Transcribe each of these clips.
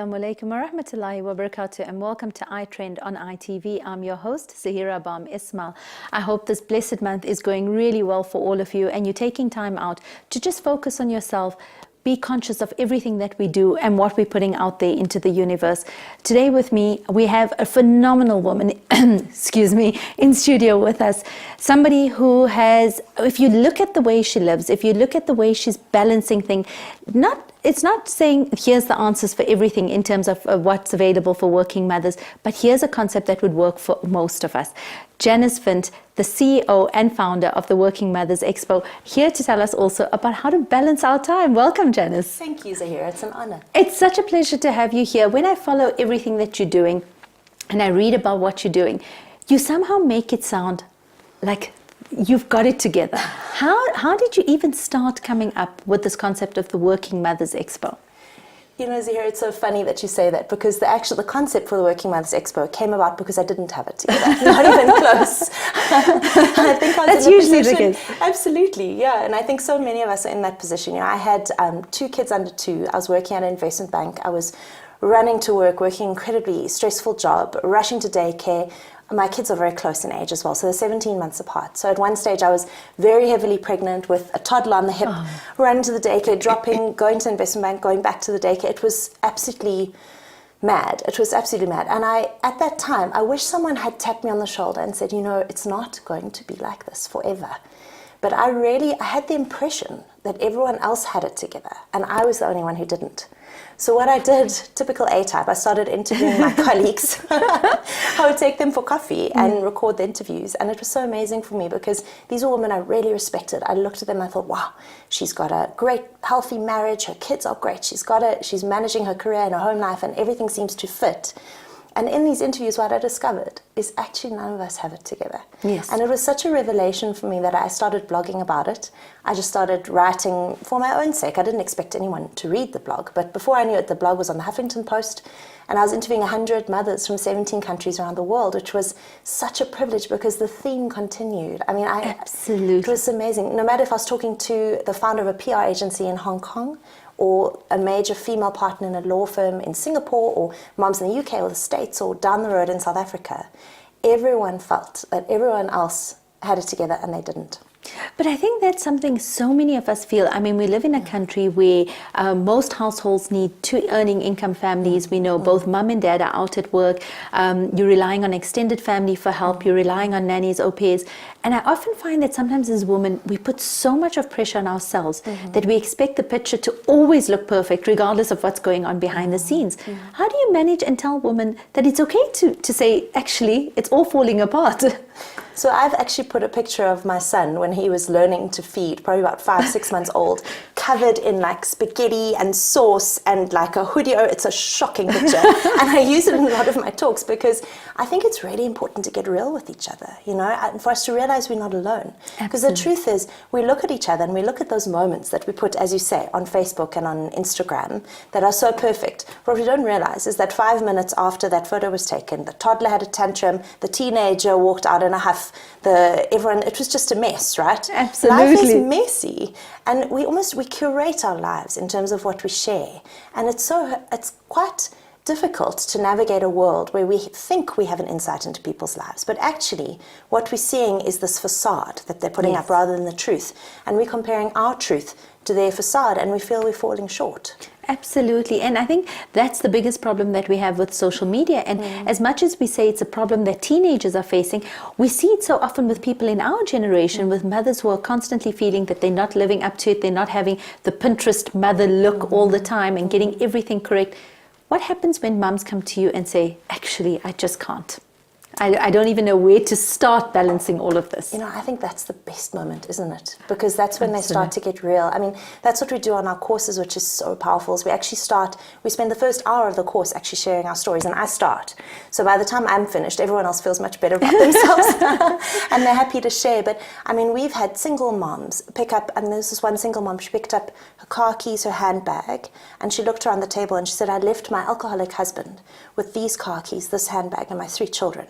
Assalamu alaikum wa rahmatullahi wa barakatuh, and welcome to iTREND on ITV. I'm your host, Zaheerah Bham-Ismail. I hope this blessed month is going really well for all of you and you're taking time out to just focus on yourself. Be conscious of everything that we do and what we're putting out there into the universe. Today with me, we have a phenomenal woman, excuse me, in studio with us. Somebody who has, if you look at the way she lives, if you look at the way she's balancing things, it's not saying here's the answers for everything in terms of what's available for working mothers, but here's a concept that would work for most of us. Janice Windt, the CEO and founder of the Working Mothers Expo, here to tell us also about how to balance our time. Welcome, Janice. Thank you, Zaheerah. It's an honor. It's such a pleasure to have you here. When I follow everything that you're doing and I read about what you're doing, you somehow make it sound like you've got it together. How did you even start coming up with this concept of the Working Mothers Expo? You know, Zaheerah, it's so funny that you say that because the concept for the Working Mothers Expo came about because I didn't have it together. Not even close. I think I was That's in usually the position, case. Absolutely, yeah. And I think so many of us are in that position. You know, I had 2 kids under 2. I was working at an investment bank. I was running to work, working incredibly stressful job, rushing to daycare. My kids are very close in age as well, so they're 17 months apart. So at one stage I was very heavily pregnant with a toddler on the hip, running to the daycare, dropping, going to the investment bank, going back to the daycare. It was absolutely mad. It was absolutely mad. And at that time, I wish someone had tapped me on the shoulder and said, you know, it's not going to be like this forever. But I had the impression that everyone else had it together, and I was the only one who didn't. So what I did, typical A-type, I started interviewing my colleagues. I would take them for coffee and record the interviews. And it was so amazing for me because these were women I really respected. I looked at them and I thought, wow, she's got a great, healthy marriage. Her kids are great. She's managing her career and her home life and everything seems to fit. And in these interviews, what I discovered is actually none of us have it together. Yes. And it was such a revelation for me that I started blogging about it. I just started writing for my own sake. I didn't expect anyone to read the blog. But before I knew it, the blog was on the Huffington Post. And I was interviewing 100 mothers from 17 countries around the world, which was such a privilege because the theme continued. I mean, Absolutely. It was amazing. No matter if I was talking to the founder of a PR agency in Hong Kong, or a major female partner in a law firm in Singapore, or moms in the UK or the States, or down the road in South Africa, everyone felt that everyone else had it together and they didn't. But I think that's something so many of us feel. I mean, we live in a country where most households need 2 earning income families. We know both mum and dad are out at work. You're relying on extended family for help. You're relying on nannies, au pairs. And I often find that sometimes as women, we put so much of pressure on ourselves that we expect the picture to always look perfect, regardless of what's going on behind the scenes. How do you manage and tell women that it's okay to say, actually, it's all falling apart? So I've actually put a picture of my son when he was learning to feed, probably about 5-6 months old, covered in like spaghetti and sauce and like a hoodie. Oh, it's a shocking picture. And I use it in a lot of my talks because I think it's really important to get real with each other, you know, and for us to realize we're not alone. Because the truth is, we look at each other and we look at those moments that we put, as you say, on Facebook and on Instagram that are so perfect. What we don't realize is that 5 minutes after that photo was taken, the toddler had a tantrum, the teenager walked out in a huff, it was just a mess, right? Absolutely. Life is messy, and we curate our lives in terms of what we share, and it's quite difficult to navigate a world where we think we have an insight into people's lives, but actually what we're seeing is this facade that they're putting up rather than the truth, and we're comparing our truth to their facade and we feel we're falling short. Absolutely. And I think that's the biggest problem that we have with social media. And as much as we say it's a problem that teenagers are facing, we see it so often with people in our generation, with mothers who are constantly feeling that they're not living up to it, they're not having the Pinterest mother look all the time and getting everything correct. What happens when mums come to you and say, actually, I just can't? I don't even know where to start balancing all of this. You know, I think that's the best moment, isn't it? Because that's when they start to get real. I mean, that's what we do on our courses, which is so powerful. Is we spend the first hour of the course actually sharing our stories, and I start. So by the time I'm finished, everyone else feels much better about themselves, and they're happy to share. But I mean, we've had single moms pick up, and this is one single mom, she picked up her car keys, her handbag, and she looked around the table and she said, I left my alcoholic husband with these car keys, this handbag, and my 3 children.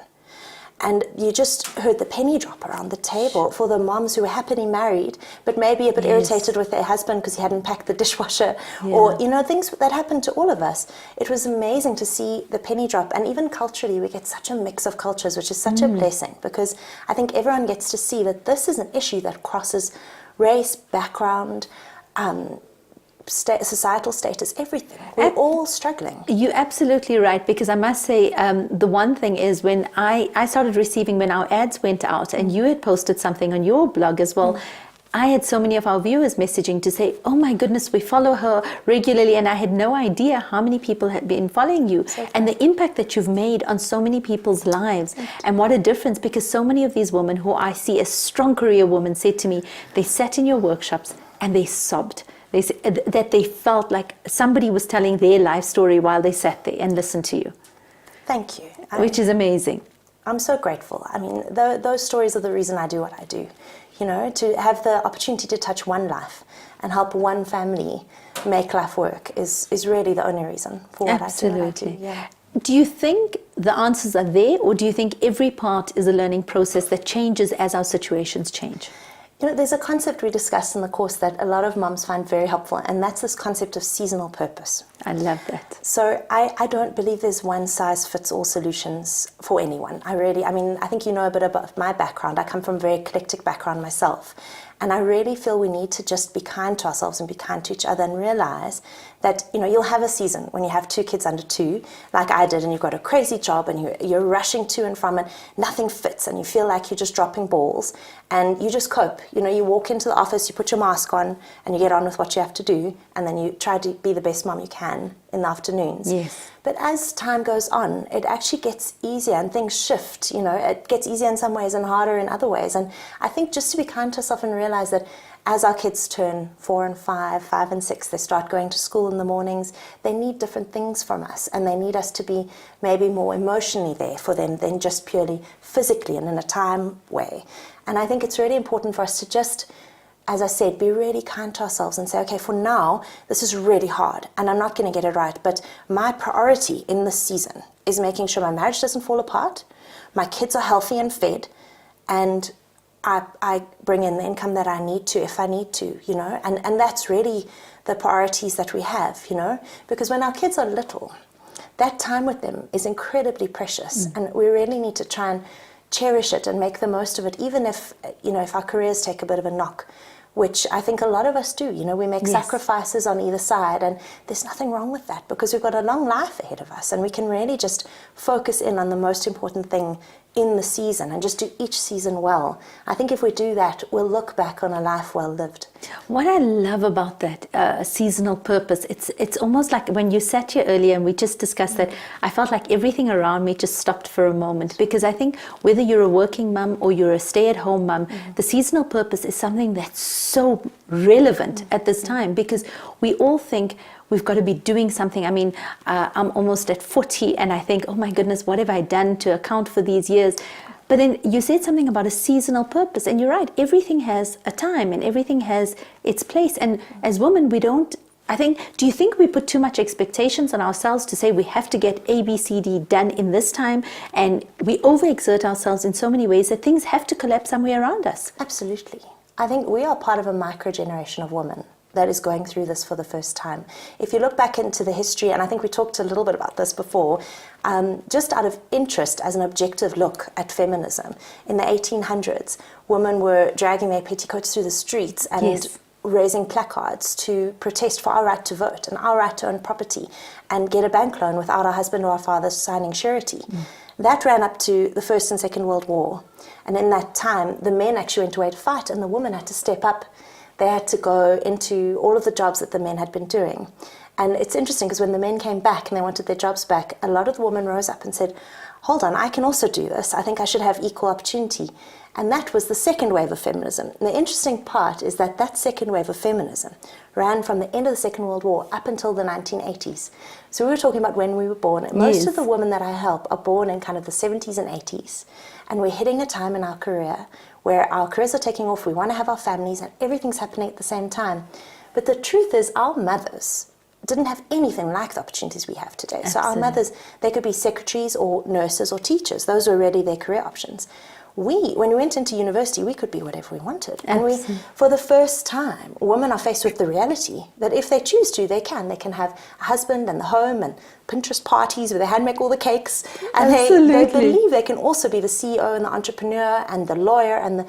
And you just heard the penny drop around the table for the moms who were happily married, but maybe a bit irritated with their husband because he hadn't packed the dishwasher, or, you know, things that happen to all of us. It was amazing to see the penny drop. And even culturally, we get such a mix of cultures, which is such a blessing, because I think everyone gets to see that this is an issue that crosses race, background, societal status, everything. We're all struggling. You're absolutely right, because I must say, the one thing is when I started receiving, when our ads went out, and you had posted something on your blog as well, I had so many of our viewers messaging to say, oh my goodness, we follow her regularly, and I had no idea how many people had been following you, and the impact that you've made on so many people's lives, and what a difference, because so many of these women who I see as strong career women said to me, they sat in your workshops and they sobbed. They said that they felt like somebody was telling their life story while they sat there and listened to you. Thank you. Which is amazing. I'm so grateful. I mean, those stories are the reason I do what I do. You know, to have the opportunity to touch one life and help one family make life work is really the only reason for what I do. Absolutely. Yeah. Do you think the answers are there, or do you think every part is a learning process that changes as our situations change? You know, there's a concept we discussed in the course that a lot of moms find very helpful, and that's this concept of seasonal purpose. I love that. So I don't believe there's one size fits all solutions for anyone. I think you know a bit about my background. I come from a very eclectic background myself. And I really feel we need to just be kind to ourselves and be kind to each other and realize that, you know, you'll have a season when you have 2 kids under 2, like I did, and you've got a crazy job and you're rushing to and from and nothing fits and you feel like you're just dropping balls and you just cope. You know, you walk into the office, you put your mask on and you get on with what you have to do, and then you try to be the best mom you can in the afternoons. Yes. But as time goes on, it actually gets easier and things shift. You know, it gets easier in some ways and harder in other ways. And I think just to be kind to yourself and realize that as our kids turn 4 and 5, 5 and 6, they start going to school in the mornings, they need different things from us, and they need us to be maybe more emotionally there for them than just purely physically and in a time way. And I think it's really important for us to just, as I said, be really kind to ourselves and say, okay, for now, this is really hard and I'm not going to get it right, but my priority in this season is making sure my marriage doesn't fall apart, my kids are healthy and fed, and I bring in the income that I need to if I need to, you know, and that's really the priorities that we have, you know, because when our kids are little, that time with them is incredibly precious, and we really need to try and cherish it and make the most of it, even if, you know, if our careers take a bit of a knock, which I think a lot of us do. You know, we make sacrifices on either side, and there's nothing wrong with that because we've got a long life ahead of us, and we can really just focus in on the most important thing in the season and just do each season well. I think if we do that, we'll look back on a life well lived. What I love about that seasonal purpose, it's almost like when you sat here earlier and we just discussed that, I felt like everything around me just stopped for a moment, because I think whether you're a working mum or you're a stay-at-home mum, the seasonal purpose is something that's so relevant at this time, because we all think we've got to be doing something. I mean, I'm almost at 40 and I think, oh my goodness, what have I done to account for these years? But then you said something about a seasonal purpose, and you're right, everything has a time and everything has its place. And as women, we don't, I think, do you think we put too much expectations on ourselves to say we have to get A, B, C, D done in this time, and we overexert ourselves in so many ways that things have to collapse somewhere around us? Absolutely. I think we are part of a micro-generation of women that is going through this for the first time. If you look back into the history, and I think we talked a little bit about this before, just out of interest as an objective look at feminism, in the 1800s, women were dragging their petticoats through the streets and raising placards to protest for our right to vote and our right to own property and get a bank loan without our husband or our father signing surety. That ran up to the First and Second World War. And in that time, the men actually went away to fight and the women had to step up. They had to go into all of the jobs that the men had been doing. And it's interesting because when the men came back and they wanted their jobs back, a lot of the women rose up and said, hold on, I can also do this. I think I should have equal opportunity. And that was the second wave of feminism. And the interesting part is that that second wave of feminism ran from the end of the Second World War up until the 1980s. So we were talking about when we were born. Most of the women that I help are born in kind of the 70s and 80s. And we're hitting a time in our career where our careers are taking off, we want to have our families, and everything's happening at the same time. But the truth is, our mothers didn't have anything like the opportunities we have today. So our Absolutely. mothers, they could be secretaries or nurses or teachers. Those were really their career options. When we went into university, we could be whatever we wanted. And for the first time, women are faced with the reality that if they choose to, they can. They can have a husband and the home and Pinterest parties where they hand make all the cakes. And they believe they can also be the CEO and the entrepreneur and the lawyer and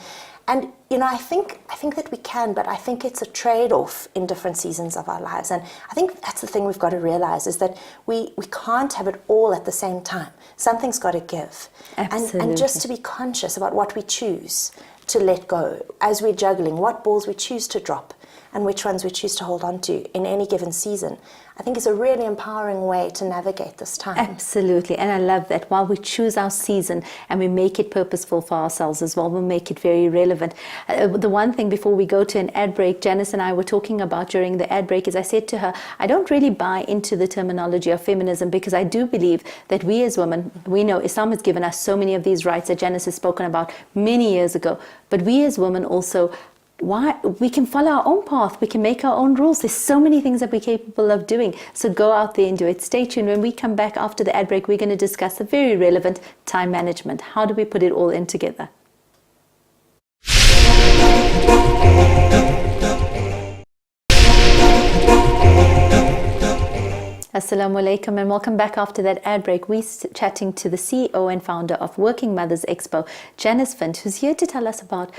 you know, I think that we can, but I think it's a trade-off in different seasons of our lives. And I think that's the thing we've got to realize, is that we can't have it all at the same time. Something's got to give. Absolutely. And just to be conscious about what we choose to let go as we're juggling, what balls we choose to drop and which ones we choose to hold on to in any given season, I think is a really empowering way to navigate this time. Absolutely, and I love that. While we choose our season and we make it purposeful for ourselves as well, we'll make it very relevant. The one thing before we go to an ad break, Janice and I were talking about during the ad break, is I said to her, I don't really buy into the terminology of feminism, because I do believe that we as women, we know Islam has given us so many of these rights that Janice has spoken about many years ago, but we as women also, we can follow our own path, we can make our own rules. There's so many things that we're capable of doing, so go out there and do it. Stay tuned. When we come back after the ad break, we're going to discuss the very relevant time management. How do we put it all in together? Assalamu alaikum and welcome back after that ad break. We're chatting to the CEO and founder of Working Mothers Expo, Janice Windt, who's here to tell us about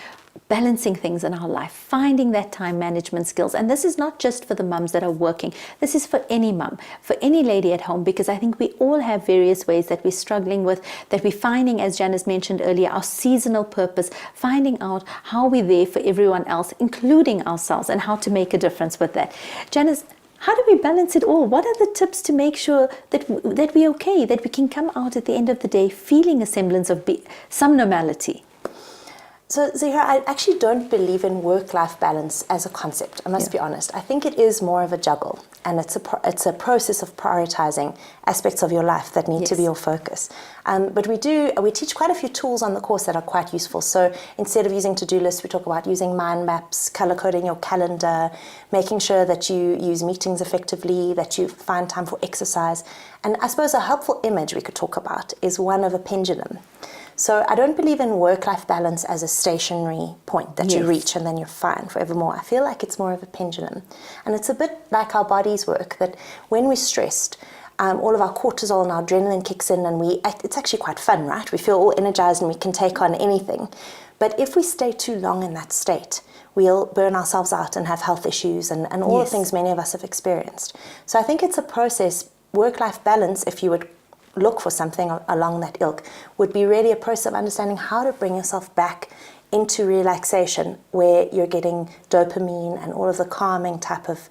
balancing things in our life, finding that time management skills. And this is not just for the mums that are working. This is for any mum, for any lady at home, because I think we all have various ways that we're struggling with, that we're finding, as Janice mentioned earlier, our seasonal purpose, finding out how we're there for everyone else, including ourselves, and how to make a difference with that. Janice, how do we balance it all? What are the tips to make sure that we're okay, that we can come out at the end of the day feeling a semblance of some normality? So, Zaheerah, I actually don't believe in work-life balance as a concept, I must be honest. I think it is more of a juggle, and it's a process of prioritizing aspects of your life that need to be your focus. But we teach quite a few tools on the course that are quite useful. So instead of using to-do lists, we talk about using mind maps, color-coding your calendar, making sure that you use meetings effectively, that you find time for exercise. And I suppose a helpful image we could talk about is one of a pendulum. So I don't believe in work-life balance as a stationary point that you reach and then you're fine forevermore. I feel like it's more of a pendulum. And it's a bit like our bodies work, that when we're stressed, all of our cortisol and our adrenaline kicks in, and it's actually quite fun, right? We feel all energized and we can take on anything. But if we stay too long in that state, we'll burn ourselves out and have health issues and all the things many of us have experienced. So I think it's a process. Work-life balance, if you would look for something along that ilk, would be really a process of understanding how to bring yourself back into relaxation, where you're getting dopamine and all of the calming type of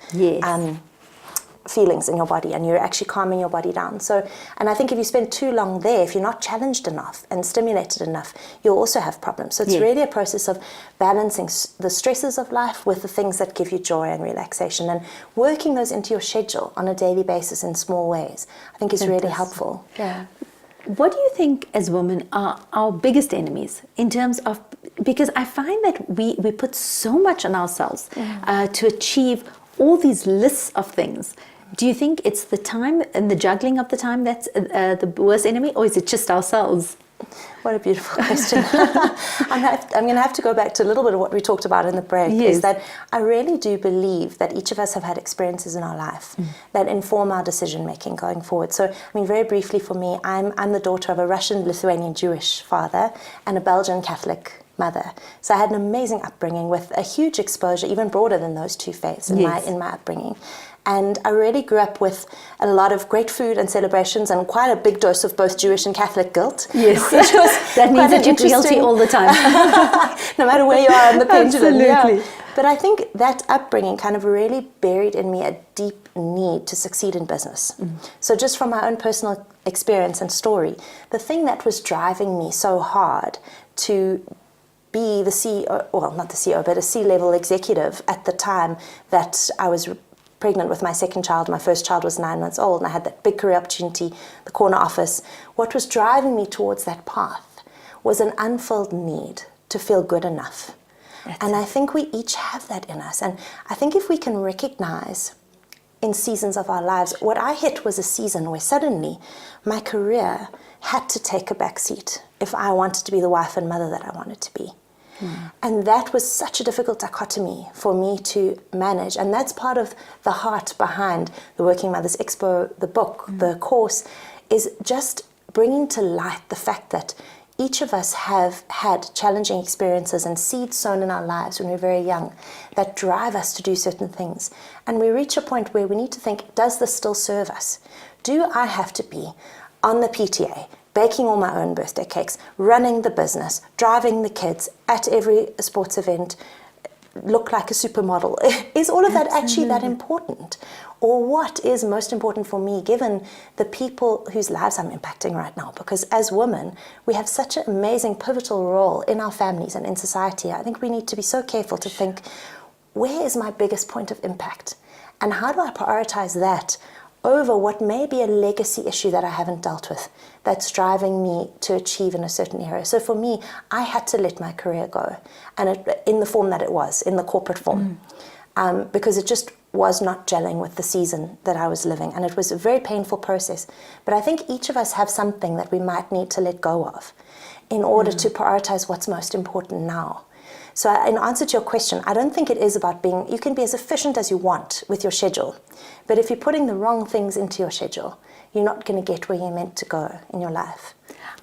feelings in your body, and you're actually calming your body down. So, and I think if you spend too long there, if you're not challenged enough and stimulated enough, you'll also have problems. So it's really a process of balancing the stresses of life with the things that give you joy and relaxation, and working those into your schedule on a daily basis in small ways, I think is really helpful. Yeah. What do you think as women are our biggest enemies in terms of, because I find that we put so much on ourselves to achieve all these lists of things. Do you think it's the time and the juggling of the time that's the worst enemy, or is it just ourselves? What a beautiful question. I'm going to have to go back to a little bit of what we talked about in the break, is that I really do believe that each of us have had experiences in our life that inform our decision-making going forward. So, I mean, very briefly for me, I'm the daughter of a Russian, Lithuanian, Jewish father and a Belgian Catholic mother. So I had an amazing upbringing with a huge exposure, even broader than those two faiths in my upbringing. And I really grew up with a lot of great food and celebrations, and quite a big dose of both Jewish and Catholic guilt. Yes, that means that you're guilty all the time. No matter where you are on the pendulum. Absolutely. Yeah. But I think that upbringing kind of really buried in me a deep need to succeed in business. So just from my own personal experience and story, the thing that was driving me so hard to be the CEO, well, not the CEO, but a C-level executive at the time that I was pregnant with my second child. My first child was 9 months old, and I had that big career opportunity, the corner office. What was driving me towards that path was an unfilled need to feel good enough. And I think we each have that in us. And I think if we can recognize in seasons of our lives. What I hit was a season where suddenly my career had to take a back seat if I wanted to be the wife and mother that I wanted to be. And that was such a difficult dichotomy for me to manage. And that's part of the heart behind the Working Mothers Expo, the book, the course, is just bringing to light the fact that each of us have had challenging experiences and seeds sown in our lives when we're very young that drive us to do certain things. And we reach a point where we need to think, does this still serve us? Do I have to be on the PTA, baking all my own birthday cakes, running the business, driving the kids at every sports event, look like a supermodel? Is all of that actually that important? Or what is most important for me, given the people whose lives I'm impacting right now? Because as women, we have such an amazing, pivotal role in our families and in society. I think we need to be so careful to think, where is my biggest point of impact? And how do I prioritize that over what may be a legacy issue that I haven't dealt with that's driving me to achieve in a certain area? So for me, I had to let my career go, and in the form that it was, in the corporate form, because it just was not gelling with the season that I was living, and it was a very painful process. But I think each of us have something that we might need to let go of in order to prioritize what's most important now. So in answer to your question, I don't think it is about being, you can be as efficient as you want with your schedule, but if you're putting the wrong things into your schedule, you're not going to get where you're meant to go in your life.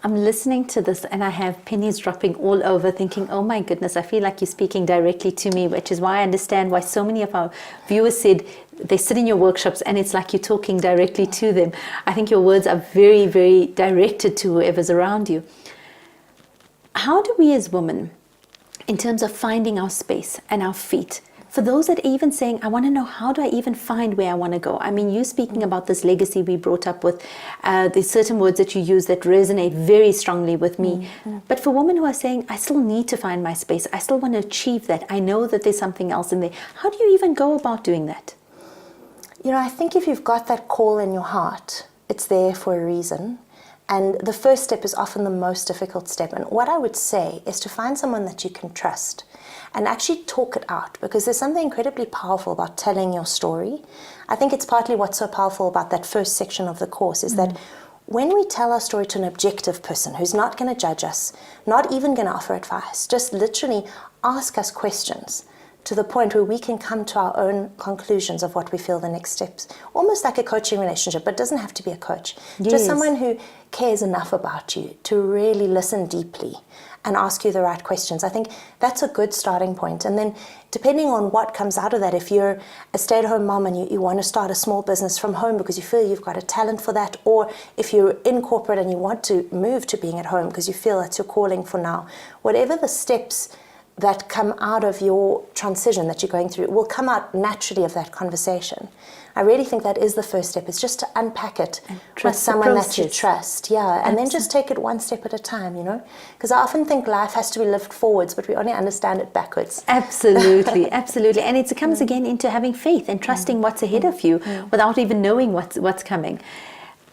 I'm listening to this and I have pennies dropping all over, thinking, oh my goodness, I feel like you're speaking directly to me, which is why I understand why so many of our viewers said they sit in your workshops and it's like you're talking directly to them. I think your words are very, very directed to whoever's around you. How do we as women, in terms of finding our space and our feet, for those that are even saying, I want to know, how do I even find where I want to go? I mean, you speaking about this legacy we brought up with, there's certain words that you use that resonate very strongly with me. But for women who are saying, I still need to find my space, I still want to achieve that, I know that there's something else in there. How do you even go about doing that? You know, I think if you've got that call in your heart, it's there for a reason. And the first step is often the most difficult step. And what I would say is to find someone that you can trust and actually talk it out, because there's something incredibly powerful about telling your story. I think it's partly what's so powerful about that first section of the course is that when we tell our story to an objective person who's not going to judge us, not even going to offer advice, just literally ask us questions to the point where we can come to our own conclusions of what we feel the next steps. Almost like a coaching relationship, but it doesn't have to be a coach. Yes. Just someone who cares enough about you to really listen deeply and ask you the right questions. I think that's a good starting point. And then depending on what comes out of that, if you're a stay-at-home mom and you want to start a small business from home because you feel you've got a talent for that, or if you're in corporate and you want to move to being at home because you feel that's your calling for now, whatever the steps that come out of your transition that you're going through will come out naturally of that conversation. I really think that is the first step, is just to unpack it with someone that you trust. Yeah, and then just take it one step at a time, you know? Because I often think life has to be lived forwards, but we only understand it backwards. Absolutely, absolutely. And it comes again into having faith and trusting what's ahead of you without even knowing what's coming.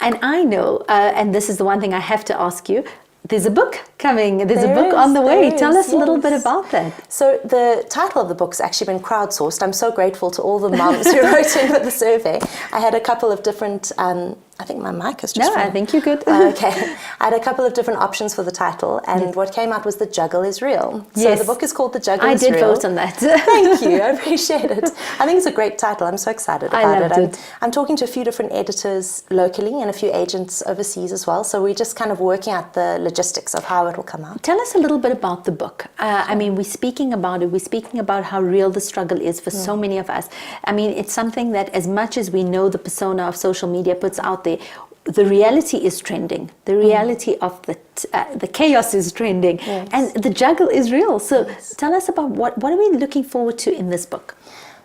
And I know, and this is the one thing I have to ask you, there's a book coming, there's a book on the way. Tell us a little bit about that. So the title of the book's actually been crowdsourced. I'm so grateful to all the moms who wrote in with the survey. I had a couple of different, I think my mic is just... No, I think you're good. Okay. I had a couple of different options for the title, and what came out was The Juggle is Real. So the book is called The Juggle is Real. I did vote on that. Thank you, I appreciate it. I think it's a great title. I'm so excited about it. I'm talking to a few different editors locally and a few agents overseas as well. So we're just kind of working out the logistics of how it will come out. Tell us a little bit about the book. I mean, we're speaking about it. We're speaking about how real the struggle is for so many of us. I mean, it's something that as much as we know the persona of social media puts out there, the reality is trending. The reality of the chaos is trending. And the juggle is real. So tell us about what are we looking forward to in this book?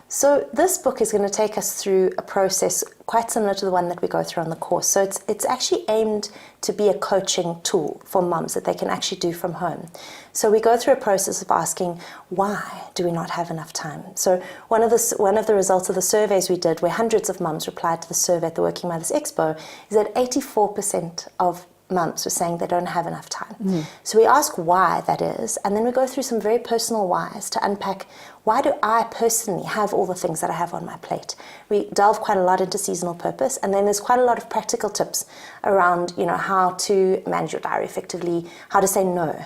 So this book is going to take us through a process quite similar to the one that we go through on the course. So it's actually aimed to be a coaching tool for mums that they can actually do from home. So we go through a process of asking, why do we not have enough time? So one of the results of the surveys we did, where hundreds of mums replied to the survey at the Working Mothers Expo, is that 84% of mums were saying they don't have enough time. So we ask why that is, and then we go through some very personal whys to unpack, why do I personally have all the things that I have on my plate? We delve quite a lot into seasonal purpose, and then there's quite a lot of practical tips around, how to manage your diary effectively, how to say no,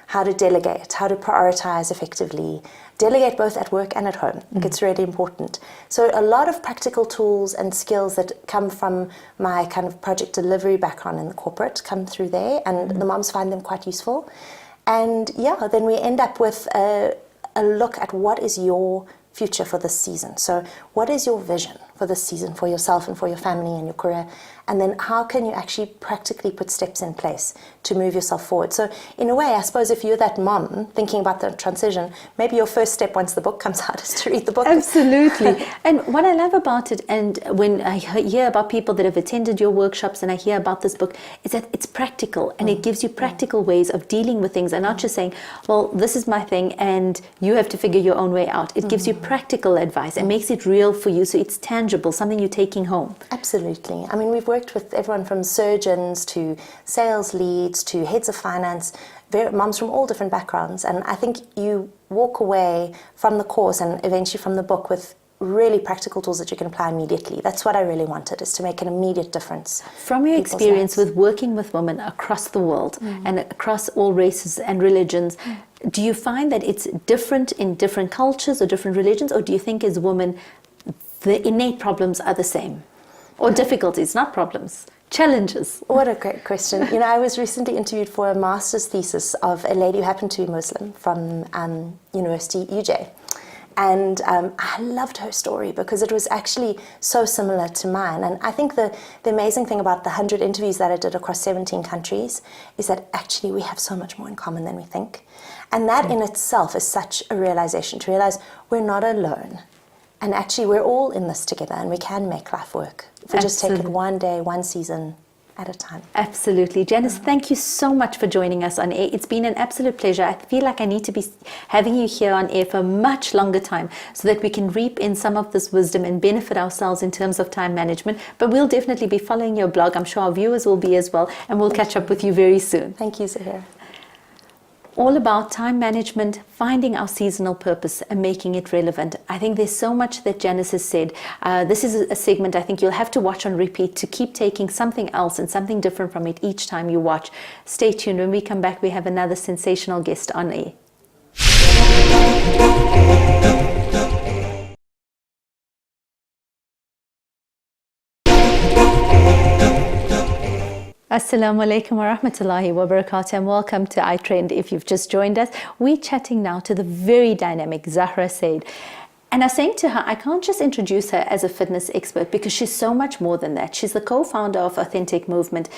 how to delegate, how to prioritize effectively, delegate both at work and at home. I think it's really important. So a lot of practical tools and skills that come from my kind of project delivery background in the corporate come through there, and the moms find them quite useful. And then we end up with a look at what is your future for this season. So what is your vision for this season for yourself and for your family and your career? And then how can you actually practically put steps in place to move yourself forward? So in a way, I suppose if you're that mom thinking about the transition, maybe your first step once the book comes out is to read the book. Absolutely. And what I love about it, and when I hear about people that have attended your workshops and I hear about this book, is that it's practical, and it gives you practical ways of dealing with things and not just saying, well, this is my thing and you have to figure your own way out. It gives you practical advice and makes it real for you, so it's tangible, something you're taking home. Absolutely. I mean, we've worked with everyone from surgeons to sales leads to heads of finance, moms from all different backgrounds, and I think you walk away from the course and eventually from the book with really practical tools that you can apply immediately. That's what I really wanted, is to make an immediate difference. From your experience with working with women across the world and across all races and religions, do you find that it's different in different cultures or different religions, or do you think as women the innate problems are the same? Or difficulties, not problems, challenges? What a great question. I was recently interviewed for a master's thesis of a lady who happened to be Muslim from University UJ. And I loved her story because it was actually so similar to mine. And I think the amazing thing about the 100 interviews that I did across 17 countries is that actually we have so much more in common than we think. And that in itself is such a realization, to realize we're not alone. And actually we're all in this together, and we can make life work. If we just take it one day, one season at a time. Absolutely. Janice, thank you so much for joining us on air. It's been an absolute pleasure. I feel like I need to be having you here on air for a much longer time so that we can reap in some of this wisdom and benefit ourselves in terms of time management. But we'll definitely be following your blog. I'm sure our viewers will be as well, and we'll catch up with you very soon. Thank you, Zaheerah. All about time management, finding our seasonal purpose and making it relevant. I think there's so much that Janice has said. This is a segment I think you'll have to watch on repeat to keep taking something else and something different from it each time you watch. Stay tuned. When we come back, we have another sensational guest on air. Assalamu alaikum wa rahmatullahi wa barakatuh, and welcome to iTREND. If you've just joined us, we're chatting now to the very dynamic Zahra Said. And I was saying to her, I can't just introduce her as a fitness expert because she's so much more than that. She's the co-founder of Authentic Movement.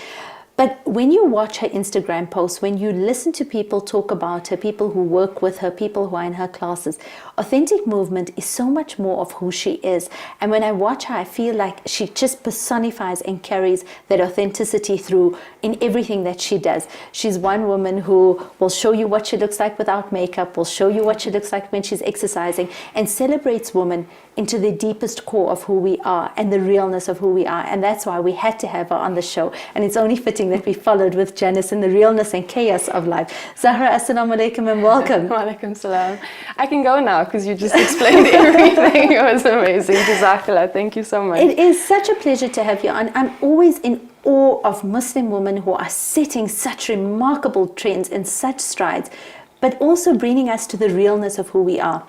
But when you watch her Instagram posts, when you listen to people talk about her, people who work with her, people who are in her classes, Authentic Movement is so much more of who she is. And when I watch her, I feel like she just personifies and carries that authenticity through in everything that she does. She's one woman who will show you what she looks like without makeup, will show you what she looks like when she's exercising, and celebrates women into the deepest core of who we are and the realness of who we are. And that's why we had to have her on the show. And it's only fitting that we followed with Janice in the realness and chaos of life. Zahra, assalamu alaikum and welcome. Wa alaikum salam. I can go now because you just explained everything. It was amazing. Jazakallah. Thank you so much. It is such a pleasure to have you on. I'm always in awe of Muslim women who are setting such remarkable trends and such strides, but also bringing us to the realness of who we are.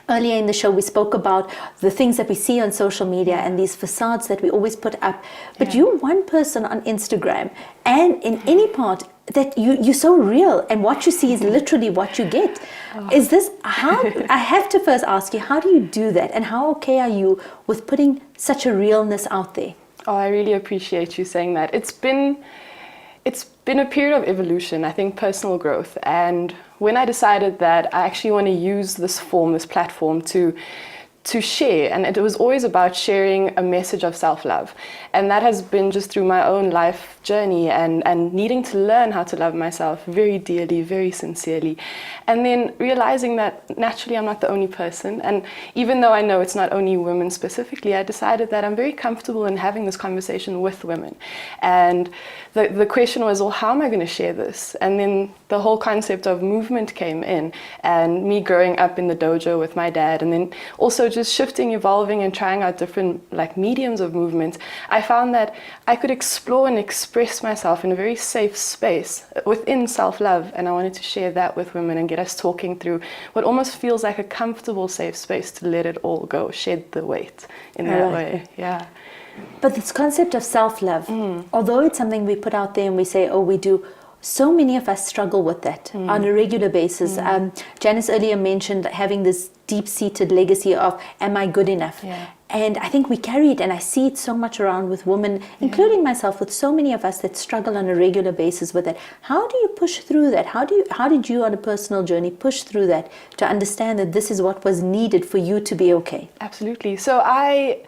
Earlier in the show, we spoke about the things that we see on social media and these facades that we always put up. But you're one person on Instagram, and in any part that you're so real, and what you see is literally what you get. Is this how? I have to first ask you, how do you do that, and how okay are you with putting such a realness out there? Oh, I really appreciate you saying that. It's been a period of evolution, I think personal growth. And when I decided that I actually want to use this platform to to share, and it was always about sharing a message of self-love. And that has been just through my own life journey and needing to learn how to love myself very dearly, very sincerely, and then realizing that naturally I'm not the only person. And even though I know it's not only women specifically, I decided that I'm very comfortable in having this conversation with women. And the question was, well, how am I going to share this? And then the whole concept of movement came in, and me growing up in the dojo with my dad, and then also just shifting, evolving, and trying out different like mediums of movement. I found that I could explore and express myself in a very safe space within self-love, and I wanted to share that with women and get us talking through what almost feels like a comfortable, safe space to let it all go, shed the weight in that way. Yeah. But this concept of self-love, although it's something we put out there and we say, oh, we do, so many of us struggle with that on a regular basis. Janice earlier mentioned having this deep-seated legacy of, am I good enough? Yeah. And I think we carry it, and I see it so much around with women, including myself, with so many of us that struggle on a regular basis with it. How do you push through that? How did you on a personal journey push through that to understand that this is what was needed for you to be okay? Absolutely. So I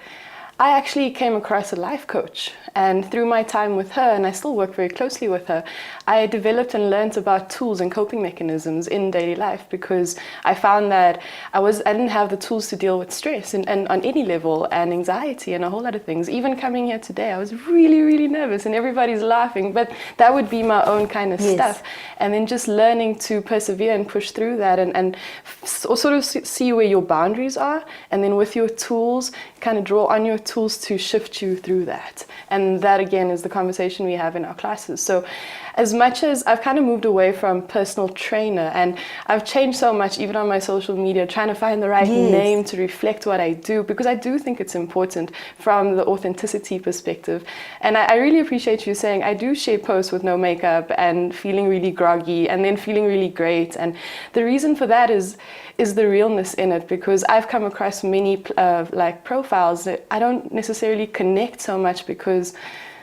actually came across a life coach, and through my time with her, and I still work very closely with her, I developed and learned about tools and coping mechanisms in daily life, because I found that I didn't have the tools to deal with stress and on any level, and anxiety and a whole lot of things. Even coming here today, I was really, really nervous, and everybody's laughing, but that would be my own kind of stuff. And then just learning to persevere and push through that, and sort of see where your boundaries are, and then with your tools, kind of draw on your tools to shift you through that. And that again is the conversation we have in our classes. So as much as I've kind of moved away from personal trainer, and I've changed so much even on my social media, trying to find the right name to reflect what I do, because I do think it's important from the authenticity perspective. And I really appreciate you saying I do share posts with no makeup and feeling really groggy and then feeling really great. And the reason for that is the realness in it, because I've come across many like profiles that I don't necessarily connect so much, because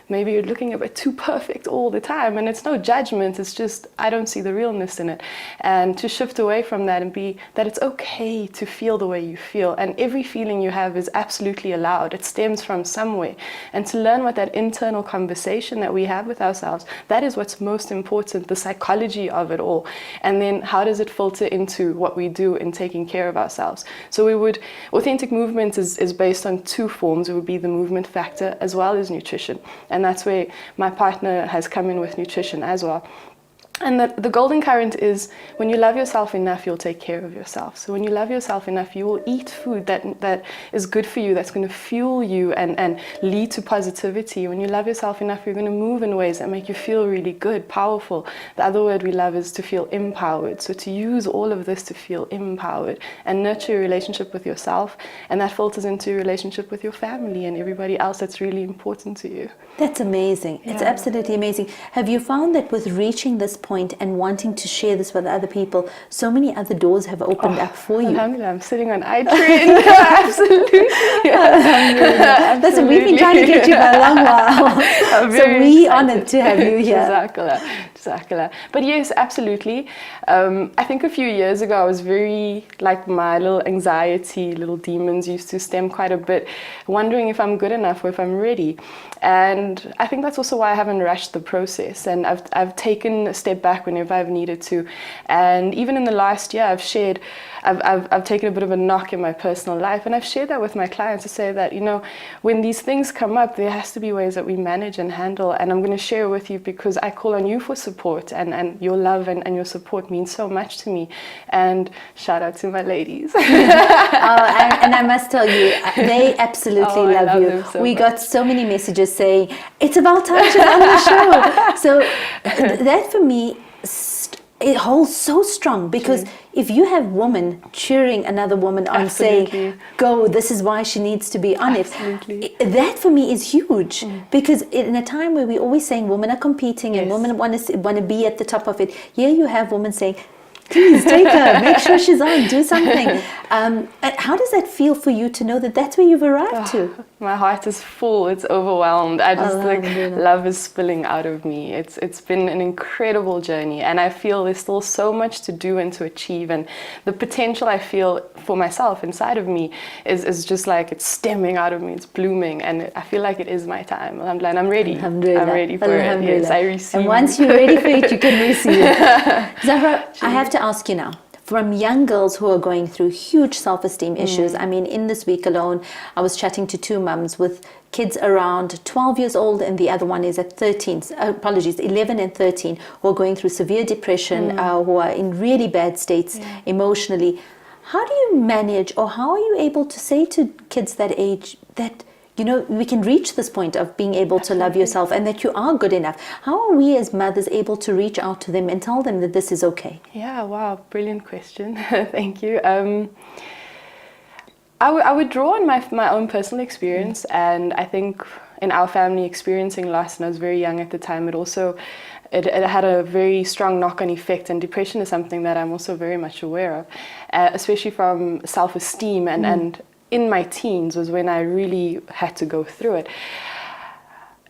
maybe you're looking a bit too perfect all the time, and it's no judgment, it's just I don't see the realness in it. And to shift away from that and be that it's okay to feel the way you feel, and every feeling you have is absolutely allowed. It stems from somewhere, and to learn what that internal conversation that we have with ourselves, that is what's most important, the psychology of it all. And then how does it filter into what we do in taking care of ourselves? So authentic movement is based on two forms. It would be the movement factor as well as nutrition. And that's where my partner has come in with nutrition as well. And the golden current is, when you love yourself enough, you'll take care of yourself. So when you love yourself enough, you will eat food that is good for you, that's going to fuel you and lead to positivity. When you love yourself enough, you're going to move in ways that make you feel really good, powerful. The other word we love is to feel empowered. So to use all of this to feel empowered and nurture your relationship with yourself, and that filters into your relationship with your family and everybody else that's really important to you. That's amazing. It's absolutely amazing. Have you found that with reaching this point and wanting to share this with other people, so many other doors have opened up for you? Alhamdulillah, I'm sitting on iTREND. Absolutely. Yeah. Listen, we've been trying to get you for a long while. So we're honoured to have you here. Jazakallah. But yes, absolutely. I think a few years ago I was very, like, my little anxiety, little demons used to stem quite a bit, wondering if I'm good enough or if I'm ready. And I think that's also why I haven't rushed the process, and I've taken a step back whenever I've needed to. And even in the last year, I've taken a bit of a knock in my personal life, and I've shared that with my clients to say that, you know, when these things come up, there has to be ways that we manage and handle, and I'm going to share with you because I call on you for support, and your love and your support means so much to me. And shout out to my ladies. And I must tell you, they absolutely love you. So we much. got so many messages saying, it's about time she's on the show. So that for me, it holds so strong, because if you have women cheering another woman on, saying, go, this is why she needs to be on it, that for me is huge. Because in a time where we're always saying women are competing and women want to be at the top of it, here you have women saying, Please take her, make sure she's on, do something. And how does that feel for you to know that that's where you've arrived to? My heart is full, it's overwhelmed. I just love is spilling out of me. It's been an incredible journey, and I feel there's still so much to do and to achieve, and the potential I feel for myself inside of me is just like it's stemming out of me, it's blooming, and I feel like it is my time. I'm ready. I'm ready for it. Yes, I receive. And once you're ready for it, you can receive it. Zahra, I have to ask you now, from young girls who are going through huge self-esteem issues. I mean, in this week alone, I was chatting to two mums with kids around 12 years old, and the other one is at 11 and 13, who are going through severe depression, who are in really bad states emotionally. How do you manage, or how are you able to say to kids that age that, you know, we can reach this point of being able to love yourself and that you are good enough? How are we as mothers able to reach out to them and tell them that this is okay? Yeah, wow, brilliant question. Thank you. I would draw on my own personal experience, and I think in our family, experiencing loss, and I was very young at the time, it had a very strong knock-on effect, and depression is something that I'm also very much aware of, especially from self-esteem, and in my teens was when I really had to go through it.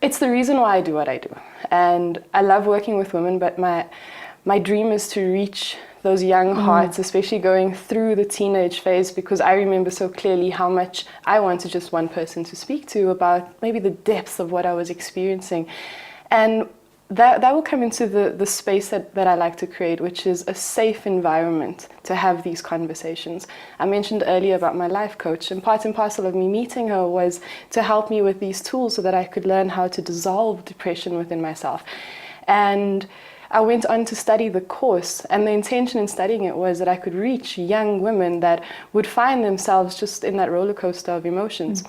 It's the reason why I do what I do, and I love working with women, but my dream is to reach those young hearts, especially going through the teenage phase, because I remember so clearly how much I wanted just one person to speak to about maybe the depths of what I was experiencing. And that will come into the space that I like to create, which is a safe environment to have these conversations. I mentioned earlier about my life coach, and part and parcel of me meeting her was to help me with these tools so that I could learn how to dissolve depression within myself. And I went on to study the course, and the intention in studying it was that I could reach young women that would find themselves just in that roller coaster of emotions.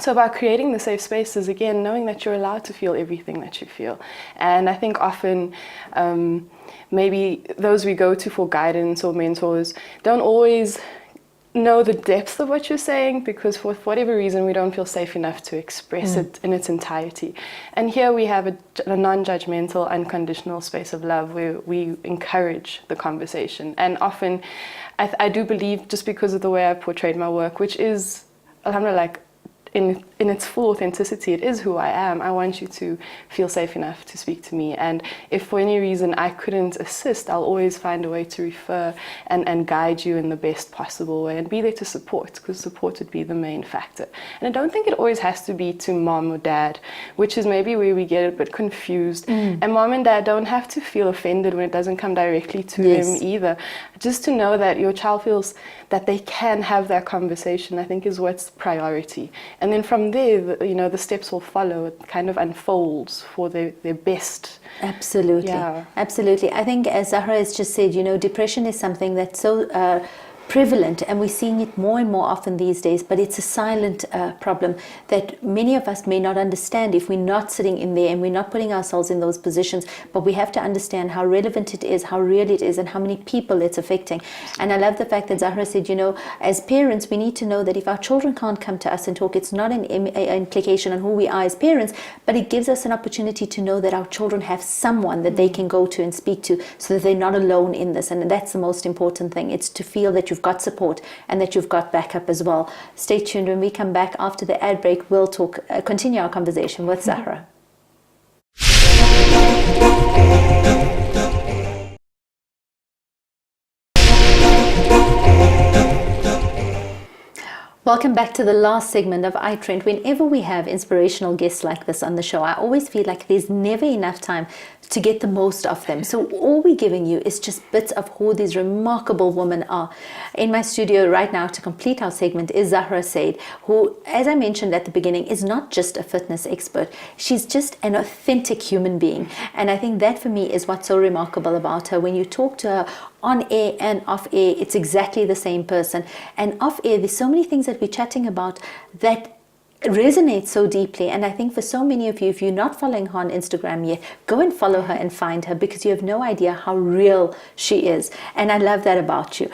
So about creating the safe spaces, again, knowing that you're allowed to feel everything that you feel. And I think often maybe those we go to for guidance or mentors don't always know the depth of what you're saying, because for whatever reason we don't feel safe enough to express it in its entirety. And here we have a non-judgmental, unconditional space of love where we encourage the conversation. And often I do believe, just because of the way I portrayed my work, which is, alhamdulillah, like in its full authenticity, it is who I am. I want you to feel safe enough to speak to me. And if for any reason I couldn't assist, I'll always find a way to refer and guide you in the best possible way, and be there to support, because support would be the main factor. And I don't think it always has to be to mom or dad, which is maybe where we get a bit confused. And mom and dad don't have to feel offended when it doesn't come directly to them either. Just to know that your child feels that they can have that conversation, I think, is what's priority. And then from there, you know, the steps will follow. It kind of unfolds for their best. Absolutely. Yeah. Absolutely. I think, as Zahra has just said, you know, depression is something that's so prevalent, and we're seeing it more and more often these days, but it's a silent problem that many of us may not understand if we're not sitting in there and we're not putting ourselves in those positions. But we have to understand how relevant it is, how real it is, and how many people it's affecting. And I love the fact that Zahra said, you know, as parents, we need to know that if our children can't come to us and talk, it's not an implication on who we are as parents, but it gives us an opportunity to know that our children have someone that they can go to and speak to, so that they're not alone in this. And that's the most important thing. It's to feel that you've got support and that you've got backup as well. Stay tuned. When we come back after the ad break, we'll continue our conversation with Zahra. Welcome back to the last segment of iTREND. Whenever we have inspirational guests like this on the show, I always feel like there's never enough time to get the most of them. So all we're giving you is just bits of who these remarkable women are. In my studio right now to complete our segment is Zahra Said, who, as I mentioned at the beginning, is not just a fitness expert. She's just an authentic human being. And I think that for me is what's so remarkable about her. When you talk to her on air and off air, it's exactly the same person. And off air, there's so many things that we're chatting about that resonates so deeply. And I think for so many of you, if you're not following her on Instagram yet, go and follow her and find her, because you have no idea how real she is. And I love that about you.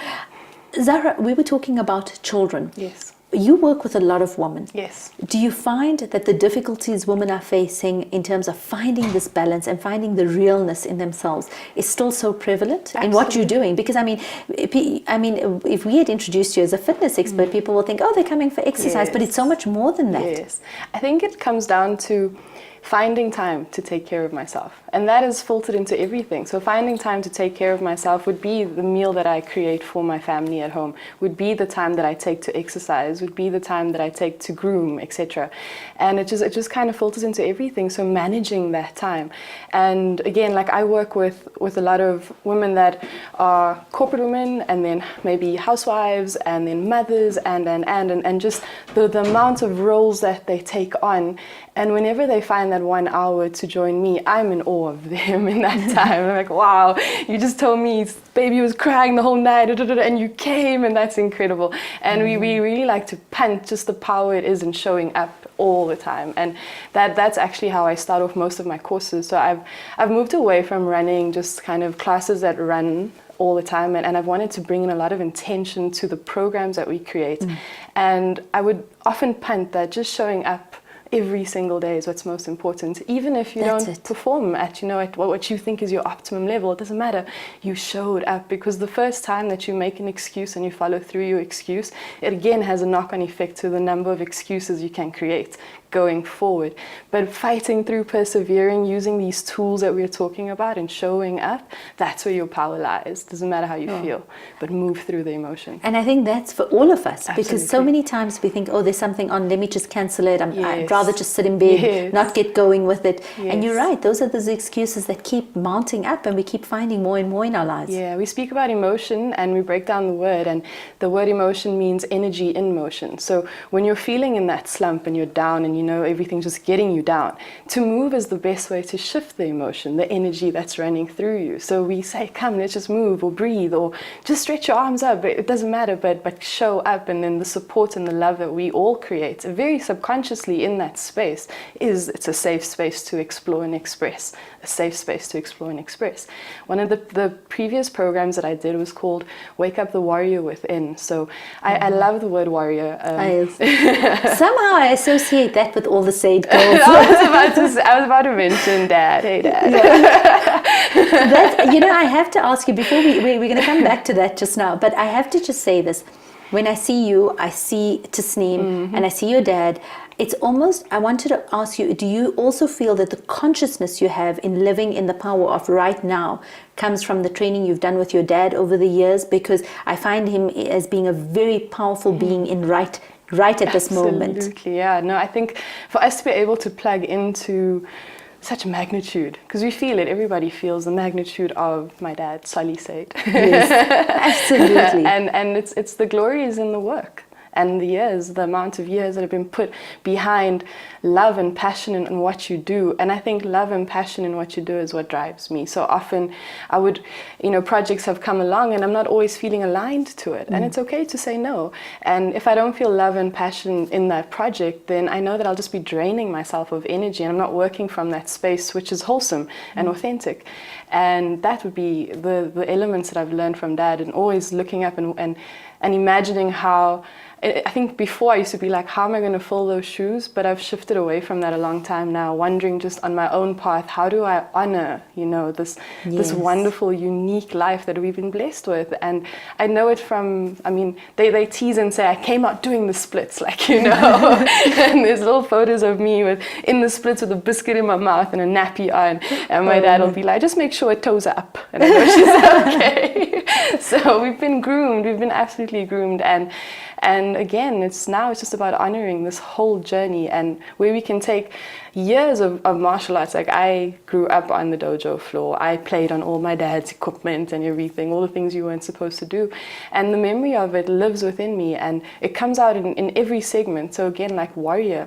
Zahra, we were talking about children. Yes. you work with a lot of women. Yes. Do you find that the difficulties women are facing in terms of finding this balance and finding the realness in themselves is still so prevalent in what you're doing? Because I mean, if we had introduced you as a fitness expert, people will think, oh, they're coming for exercise, but it's so much more than that. Yes. I think it comes down to finding time to take care of myself, and that is filtered into everything. So finding time to take care of myself would be the meal that I create for my family at home, would be the time that I take to exercise, would be the time that I take to groom, etc. And it just kind of filters into everything. So managing that time. And again, like I work with a lot of women that are corporate women, and then maybe housewives, and then mothers, and just the amount of roles that they take on. And whenever they find that 1 hour to join me, I'm in awe of them in that time. I'm like, wow, you just told me baby was crying the whole night, and you came, and that's incredible. And we really like to punt just the power it is in showing up all the time. And that's actually how I start off most of my courses. So I've moved away from running just kind of classes that run all the time, and I've wanted to bring in a lot of intention to the programs that we create. And I would often punt that just showing up every single day is what's most important. Even if you don't perform at what you think is your optimum level, it doesn't matter. You showed up, because the first time that you make an excuse and you follow through your excuse, it again has a knock-on effect to the number of excuses you can create going forward. But fighting through, persevering, using these tools that we're talking about and showing up, that's where your power lies. Doesn't matter how you feel, but move through the emotion. And I think that's for all of us. Absolutely. Because so many times we think, oh, there's something on, let me just cancel it. I'd rather just sit in bed, not get going with it. And you're right, those are those excuses that keep mounting up, and we keep finding more and more in our lives. Yeah, we speak about emotion, and we break down the word, and the word emotion means energy in motion. So when you're feeling in that slump and you're down, and everything's just getting you down, to move is the best way to shift the emotion, the energy that's running through you. So we say, come, let's just move, or breathe, or just stretch your arms up. It doesn't matter, but show up. And then the support and the love that we all create, very subconsciously in that space, it's a safe space to explore and express. A safe space to explore and express. One of the previous programs that I did was called Wake Up the Warrior Within. So I love the word warrior. Somehow I associate that with all the Said girls. I was about to mention Dad. Hey, Dad. I have to ask you, before we're going to come back to that just now, but I have to just say this. When I see you, I see Tasneem, and I see your dad. It's almost, I wanted to ask you, do you also feel that the consciousness you have in living in the power of right now comes from the training you've done with your dad over the years? Because I find him as being a very powerful being in right at this moment. Absolutely, yeah. No, I think for us to be able to plug into such magnitude, because we feel it, everybody feels the magnitude of my dad, Zahra Said. Yes, absolutely. and it's the glory is in the work. And the amount of years that have been put behind love and passion in what you do. And I think love and passion in what you do is what drives me. So often projects have come along and I'm not always feeling aligned to it. And it's okay to say no. And if I don't feel love and passion in that project, then I know that I'll just be draining myself of energy, and I'm not working from that space which is wholesome and authentic. And that would be the elements that I've learned from Dad, and always looking up and imagining how. I think before I used to be like, how am I going to fill those shoes? But I've shifted away from that a long time now, wondering just on my own path, how do I honor, this wonderful, unique life that we've been blessed with? And I know it from, they tease and say, I came out doing the splits, and there's little photos of me in the splits with a biscuit in my mouth and a nappy on. And my dad will be like, just make sure it toes up. And I know she's okay. So we've been groomed, we've been absolutely groomed. And again, it's just about honoring this whole journey, and where we can take years of martial arts. Like, I grew up on the dojo floor. I played on all my dad's equipment and everything, all the things you weren't supposed to do. And the memory of it lives within me, and it comes out in every segment. So again, like warrior,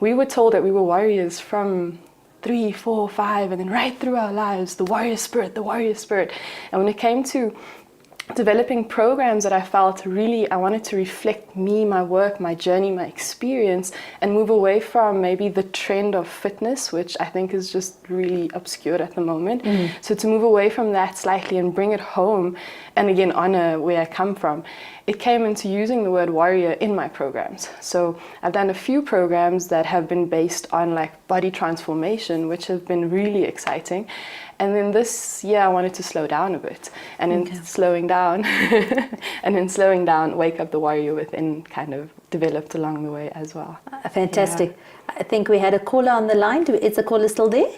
we were told that we were warriors from 3, 4, 5, and then right through our lives, the warrior spirit. And when it came to developing programs that I felt really I wanted to reflect me, my work, my journey, my experience, and move away from maybe the trend of fitness, which I think is just really obscured at the moment. So to move away from that slightly and bring it home and again honor where I come from, it came into using the word warrior in my programs. So I've done a few programs that have been based on like body transformation, which have been really exciting. And then this year I wanted to slow down a bit, and in slowing down wake up the warrior within kind of developed along the way as well. Fantastic. Yeah. I think we had a caller on the line. Is the caller still there?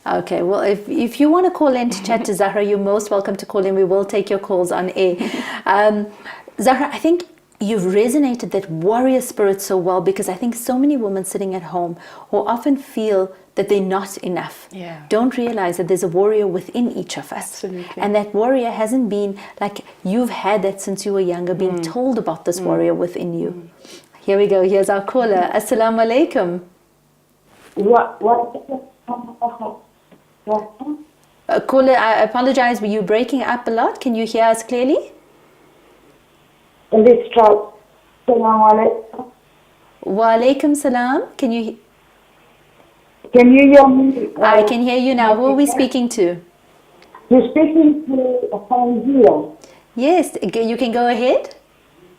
Okay, well, if you want to call in to chat to Zahra, you're most welcome to call in. We will take your calls on air. Zahra, I think you've resonated that warrior spirit so well, because I think so many women sitting at home who often feel that they're not enough, don't realize that there's a warrior within each of us. Absolutely. And that warrior hasn't been like you've had that since you were younger, being told about this warrior within you. Here we go. Here's our caller. Assalamu alaikum. Caller, I apologize, but you're breaking up a lot. Can you hear us clearly? Let's try. Assalamu alaikum. Wa alaikum salam. Can you hear me? I can hear you now. Who are we speaking to? You're speaking to Zaheerah. Yes, you can go ahead.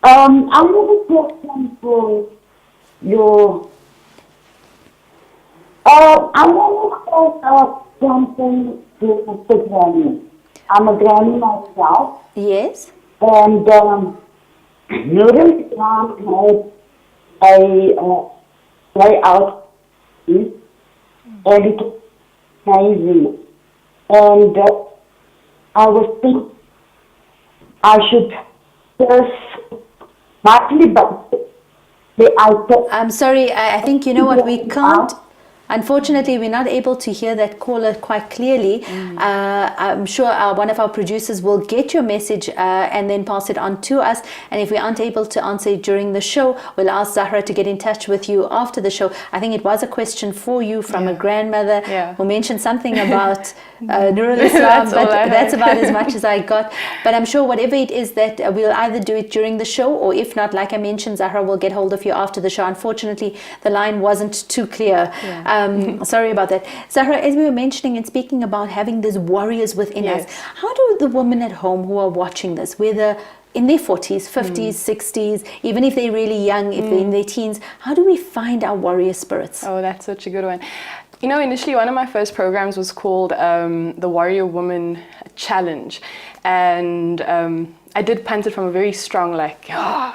I have a question for your. I want to ask something to the granny. I'm a granny myself. Yes. And Nurul Islam had a way out, and it was amazing. And I was thinking I should first, I'm sorry, I think you know what, we can't. Unfortunately, we're not able to hear that caller quite clearly. I'm sure one of our producers will get your message and then pass it on to us. And if we aren't able to answer it during the show, we'll ask Zahra to get in touch with you after the show. I think it was a question for you from a grandmother who mentioned something about Nurul Islam, but that's about as much as I got. But I'm sure whatever it is that we'll either do it during the show, or if not, like I mentioned, Zahra will get hold of you after the show. Unfortunately, the line wasn't too clear. Sorry about that. Zahra, as we were mentioning and speaking about having these warriors within us, how do the women at home who are watching this, whether in their 40s, 50s, 60s, even if they're really young, if they're in their teens, how do we find our warrior spirits? Oh, that's such a good one. You know, initially one of my first programs was called the Warrior Woman Challenge. And I did punt it from a very strong,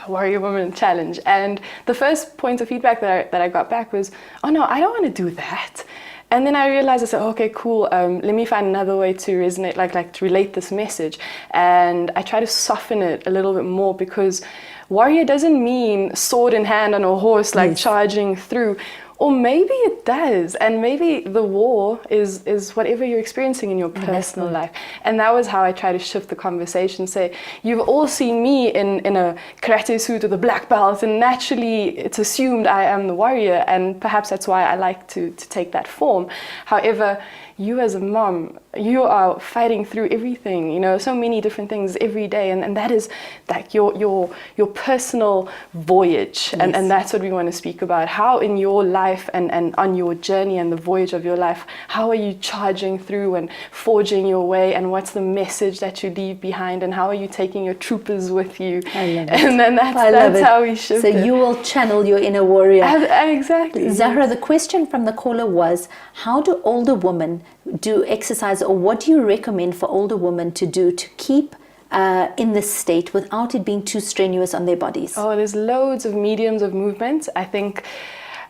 Warrior Woman Challenge. And the first point of feedback that I got back was, oh no, I don't want to do that. And then I realized, I said, okay, cool, let me find another way to resonate, to relate this message. And I try to soften it a little bit more, because warrior doesn't mean sword in hand on a horse, charging through. Or maybe it does, and maybe the war is whatever you're experiencing in your personal life. And that was how I try to shift the conversation, say, you've all seen me in a karate suit with a black belt, and naturally it's assumed I am the warrior, and perhaps that's why I like to take that form. However, you as a mom, you are fighting through everything, so many different things every day, and that is like your personal voyage, and that's what we want to speak about. How in your life and on your journey and the voyage of your life, how are you charging through and forging your way, and what's the message that you leave behind, and how are you taking your troopers with you? I love it. And then that's how we shift it. So you will channel your inner warrior. Exactly. Zahra, the question from the caller was, how do older women do exercise, or what do you recommend for older women to do to keep in this state without it being too strenuous on their bodies? Oh, there's loads of mediums of movement. I think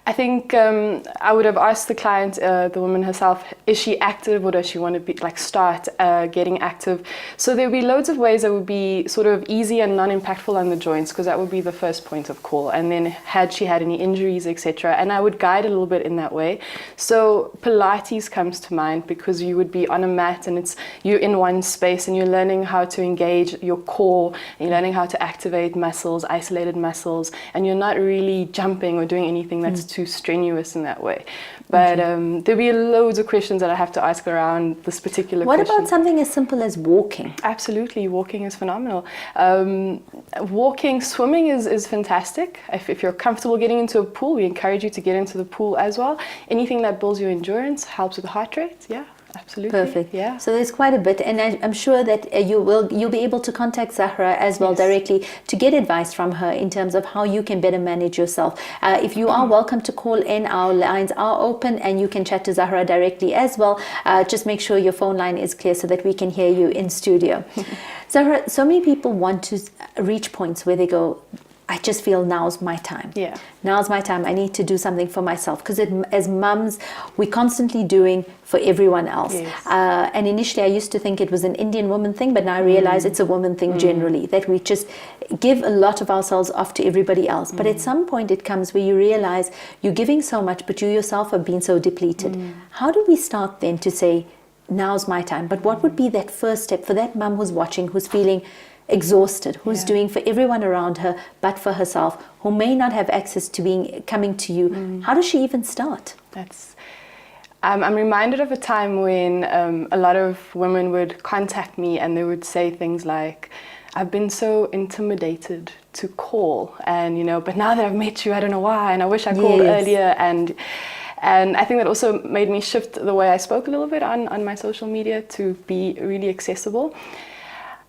I would have asked the client, the woman herself, is she active, or does she want to start getting active? So there would be loads of ways that would be sort of easy and non-impactful on the joints, because that would be the first point of call. And then had she had any injuries, etc. And I would guide a little bit in that way. So Pilates comes to mind, because you would be on a mat and you're in one space, and you're learning how to engage your core, and you're learning how to activate muscles, isolated muscles, and you're not really jumping or doing anything that's too strenuous in that way. But there'll be loads of questions that I have to ask around this particular What question. about something as simple as walking? Absolutely, walking is phenomenal. Walking, swimming is fantastic. If you're comfortable getting into a pool, we encourage you to get into the pool as well. Anything that builds your endurance, helps with the heart rate, yeah. Absolutely. Perfect. Yeah. So there's quite a bit, and I'm sure that you'll be able to contact Zahra as well directly to get advice from her in terms of how you can better manage yourself. If you are welcome to call in, our lines are open, and you can chat to Zahra directly as well. Just make sure your phone line is clear so that we can hear you in studio. Zahra, so many people want to reach points where they go, I just feel now's my time. Yeah. Now's my time. I need to do something for myself. Because as mums, we're constantly doing for everyone else. Yes. And initially, I used to think it was an Indian woman thing, but now I realize it's a woman thing generally, that we just give a lot of ourselves off to everybody else. But at some point, it comes where you realize you're giving so much, but you yourself have been so depleted. How do we start then to say, now's my time? But what would be that first step for that mum who's watching, who's feeling exhausted, who's doing for everyone around her but for herself, who may not have access to coming to you? How does she even start? I'm reminded of a time when a lot of women would contact me and they would say things like, I've been so intimidated to call, and but now that I've met you, I don't know why, and I wish I called earlier. And I think that also made me shift the way I spoke a little bit on my social media to be really accessible.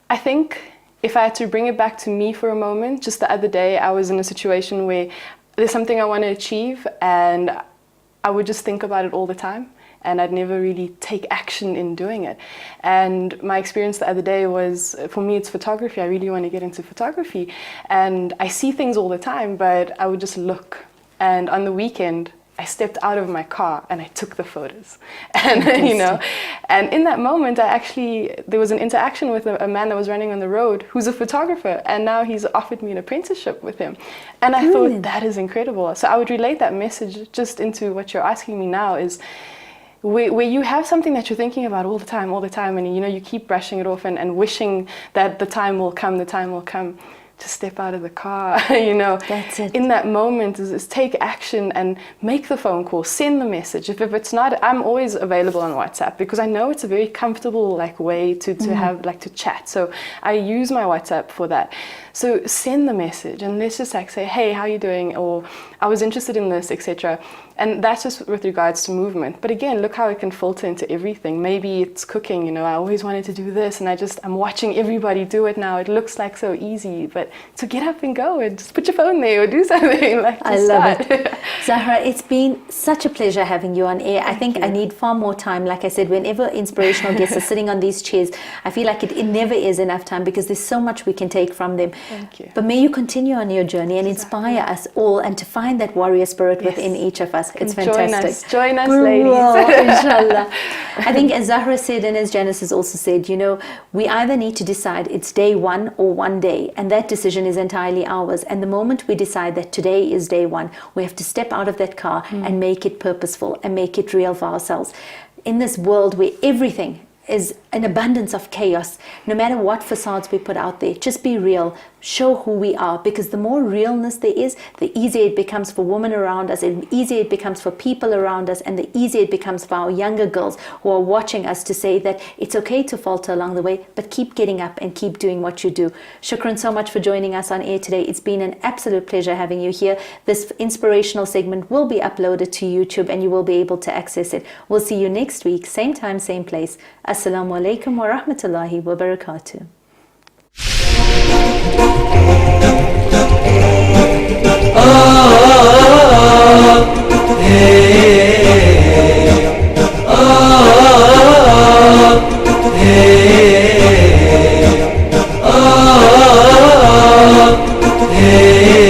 I think if I had to bring it back to me for a moment, just the other day I was in a situation where there's something I want to achieve and I would just think about it all the time and I'd never really take action in doing it. And my experience the other day was, for me it's photography. I really want to get into photography and I see things all the time, but I would just look. And on the weekend, I stepped out of my car and I took the photos. And and in that moment there was an interaction with a man that was running on the road who's a photographer, and now he's offered me an apprenticeship with him. And I thought, that is incredible. So I would relate that message just into what you're asking me now, is where you have something that you're thinking about all the time, and you keep brushing it off and wishing that the time will come. To step out of the car, That's it. In that moment is take action and make the phone call, send the message. If it's not, I'm always available on WhatsApp because I know it's a very comfortable way to have to chat. So I use my WhatsApp for that. So send the message and let's just say, hey, how are you doing? Or I was interested in this, etc. And that's just with regards to movement. But again, look how it can filter into everything. Maybe it's cooking, I always wanted to do this and I'm watching everybody do it now. It looks like so easy, but to get up and go and just put your phone there or do something I love it. Zahra, it's been such a pleasure having you on air. I think I need far more time. Like I said, whenever inspirational guests are sitting on these chairs, I feel like it never is enough time because there's so much we can take from them. Thank you. But may you continue on your journey and inspire us all and to find that warrior spirit within each of us. It's fantastic. Join us, ladies. Inshallah. I think as Zahra said and as Janice has also said, we either need to decide it's day one or one day, and that decision is entirely ours. And the moment we decide that today is day one, we have to step out of that car and make it purposeful and make it real for ourselves. In this world where everything is an abundance of chaos, no matter what facades we put out there, just be real, show who we are, because the more realness there is, the easier it becomes for women around us, and the easier it becomes for people around us, and the easier it becomes for our younger girls who are watching us to say that it's okay to falter along the way, but keep getting up and keep doing what you do. Shukran so much for joining us on air today. It's been an absolute pleasure having you here. This inspirational segment will be uploaded to YouTube and you will be able to access it. We'll see you next week, same time, same place. Assalamu alaikum wa rahmatullahi wa barakatuh. Hey